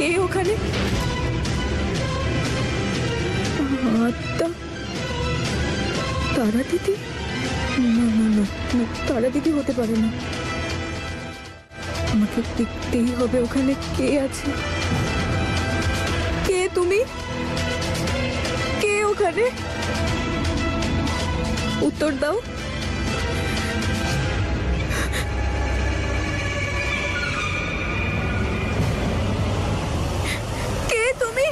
কে ওখানে? আত্মা? তারা দিদি? না না না, তারা দিদি হতে পারে না। আমাকে দেখতেই হবে ওখানে কে আছে। কে তুমি? কে ওখানে? উত্তর দাও। কে তুমি?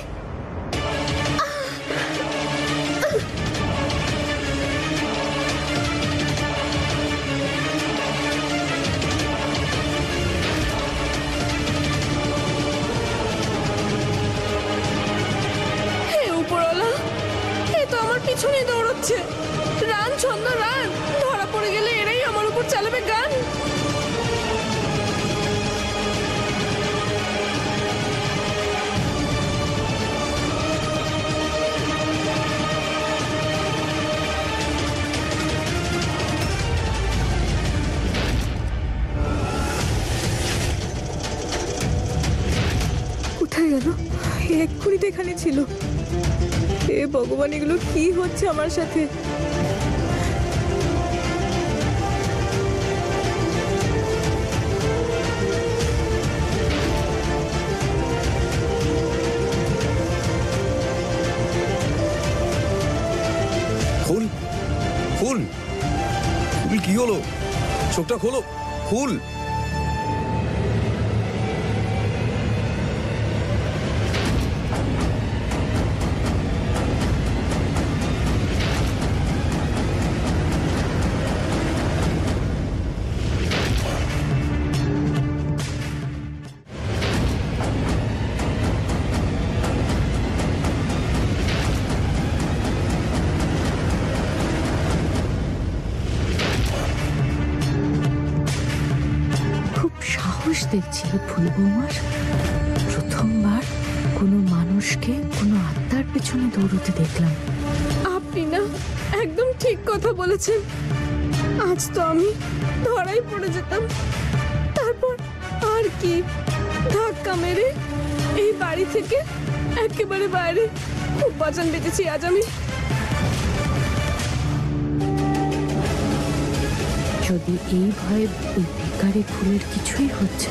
পিছনে দৌড়চ্ছে। রান ছন্দ রান, ধরা পড়ে গেলে এরাই আমার উপর চালাবে গান। কোথায় গেল? এক্ষুনি তো এখানে ছিল। হে ভগবান, এগুলো কি হচ্ছে আমার সাথে? ফুল ফুল ফুল কি হলো? চোখটা খোলো ফুল। দেখছি ফুল বৌমার প্রথমবার কোনো মানুষকে কোনো আত্মার পেছনে দৌড়তে দেখলাম। আপনি না একদম ঠিক কথা বলেছেন। আজ তো আমি ধরাই পড়ে যেতাম। তারপর আর কি ধাক্কা মেরে এই বাড়ি থেকে একেবারে বাইরে। খুব বাঁচান বেঁচেছি আজ আমি। যদি এই ভয়ে ওই ভিখারি ফুলের কিছুই হচ্ছে,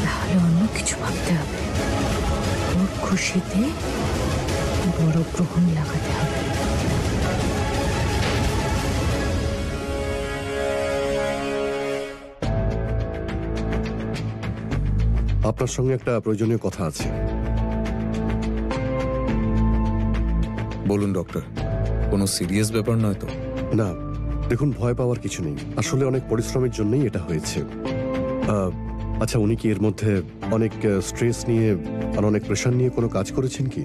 তাহলে অন্য কিছু ভাবতে হবে। ওর খুশিতে বড় গ্রহণ লাগাতে হবে। আপনার সঙ্গে একটা প্রয়োজনীয় কথা আছে। বলুন ডক্টর, কোনো সিরিয়াস ব্যাপার নয় তো? না, দেখুন, ভয় পাওয়ার কিছু নেই। আসলে অনেক পরিশ্রমের জন্যই এটা হয়েছে। আচ্ছা, উনি কি এর মধ্যে অনেক স্ট্রেস নিয়ে আর অনেক প্রেশার নিয়ে কোনো কাজ করেছেন কি?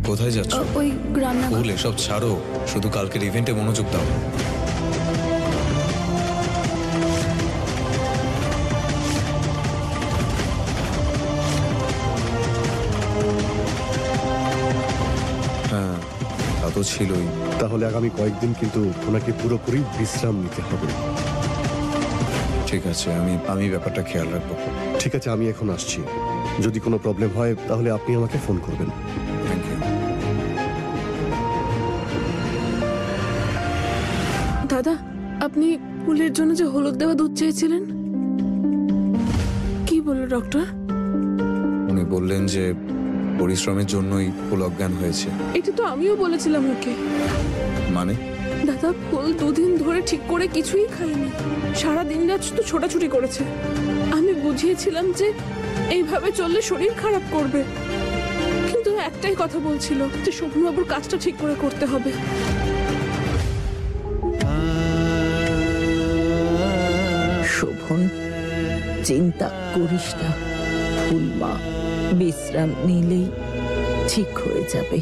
কোথায় যাচ্ছ? ওই গ্রামে। ভুল এসব ছাড়ো, শুধু কালকের ইভেন্টে মনোযোগ দাও। হ্যাঁ, তা তো ছিলই। তাহলে আগামী কয়েকদিন কিন্তু ওনাকে পুরোপুরি বিশ্রাম নিতে হবে। ঠিক আছে, আমি ব্যাপারটা খেয়াল রাখবো। ঠিক আছে, আমি এখন আসছি। যদি কোনো প্রবলেম হয় তাহলে আপনি আমাকে ফোন করবেন। Thank you. দাদা, আপনি ফুলের জন্য যে হলুদ দেওয়া দুধ চেয়েছিলেন, কি বলল ডক্টর? উনি বললেন যে পরিশ্রমের জন্যই ফুল অজ্ঞান হয়েছে। এটা তো আমিও বলেছিলাম ওকে। মানে? দাদা, ফুল দুদিন ধরে ঠিক করে কিছুই খায়নি। সারা দিন রাত তো ছোটাছুটি করেছে। আমি বুঝিয়েছিলাম যে এইভাবে চললে শরীর খারাপ করবে, কিন্তু একটাই কথা বলছিল যে শোভনবাবুর কাজটা ঠিক করে করতে হবে। শোভন, চিন্তা করিস না। ফুলমা বিশ্রাম নিলেই ঠিক হয়ে যাবে।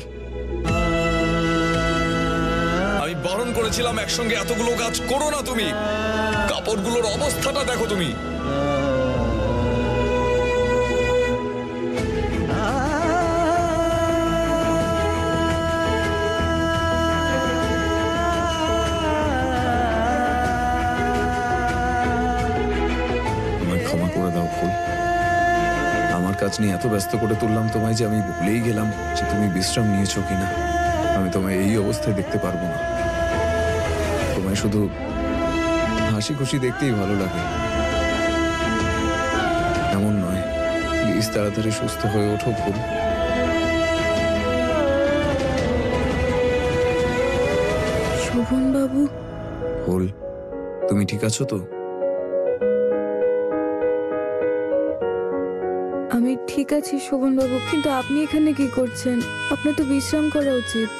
আমি বারণ করেছিলাম একসঙ্গে এতগুলো কাজ করো না তুমি। কাপড়গুলোর অবস্থাটা দেখো তুমি। ক্ষমা করে দাও ফুল। কাজ নিয়ে এত ব্যস্ত করে তুললাম তোমায় যে আমি ভুলেই গেলাম যে তুমি বিশ্রাম নিয়েছো কিনা। আমি তোমায় এই অবস্থায় দেখতে পারবো না। তোমায় শুধু হাসি খুশি দেখতেই ভালো লাগে, এমন নয়। প্লিজ তাড়াতাড়ি সুস্থ হয়ে ওঠো ফুল। শোভন বাবু, ফুল, তুমি ঠিক আছো তো? আমি ঠিক আছি শোভন বাবু, কিন্তু আপনি এখানে কি করছেন? আপনার তো বিশ্রাম করা উচিত।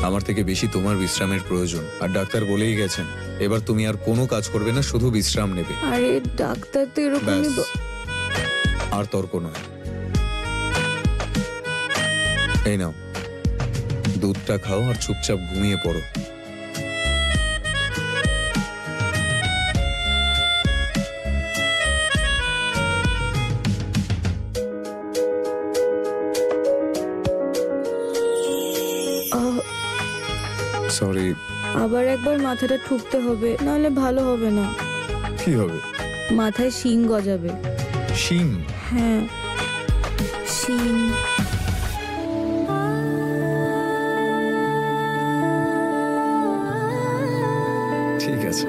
আমার থেকে বেশি তোমার বিশ্রামের প্রয়োজন, আর ডাক্তার বলেই গেছেন এবার তুমি আর কোনো কাজ করবে না, শুধু বিশ্রাম নেবে। আরে ডাক্তার তো এরকমই ব্যাস, আর তর্ক নয়। এই নাও, দুধটা খাও আর চুপচাপ ঘুমিয়ে পড়ো। সরি। আবার একবার মাথাটা ঠুকতে হবে, নাহলে ভালো হবে না। কি হবে? মাথায় শিং গজাবে। শিং? হ্যাঁ, শিং। ঠিক আছে।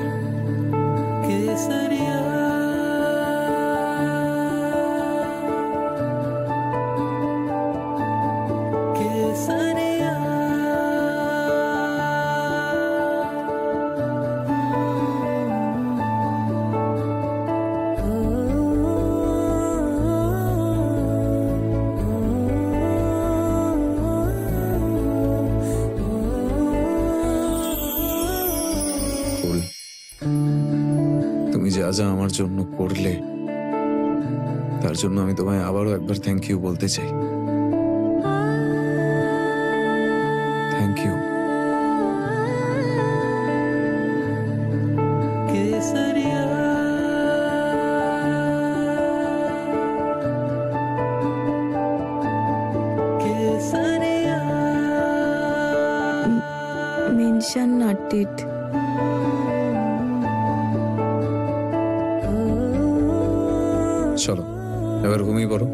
তুমি যা যা আমার জন্য করলে তার জন্য আমি তোমায় আবারও একবার থ্যাংক ইউ বলতে চাই। Thank you. Mention not date. চলো এবার ঘুমিয়ে পড়ো।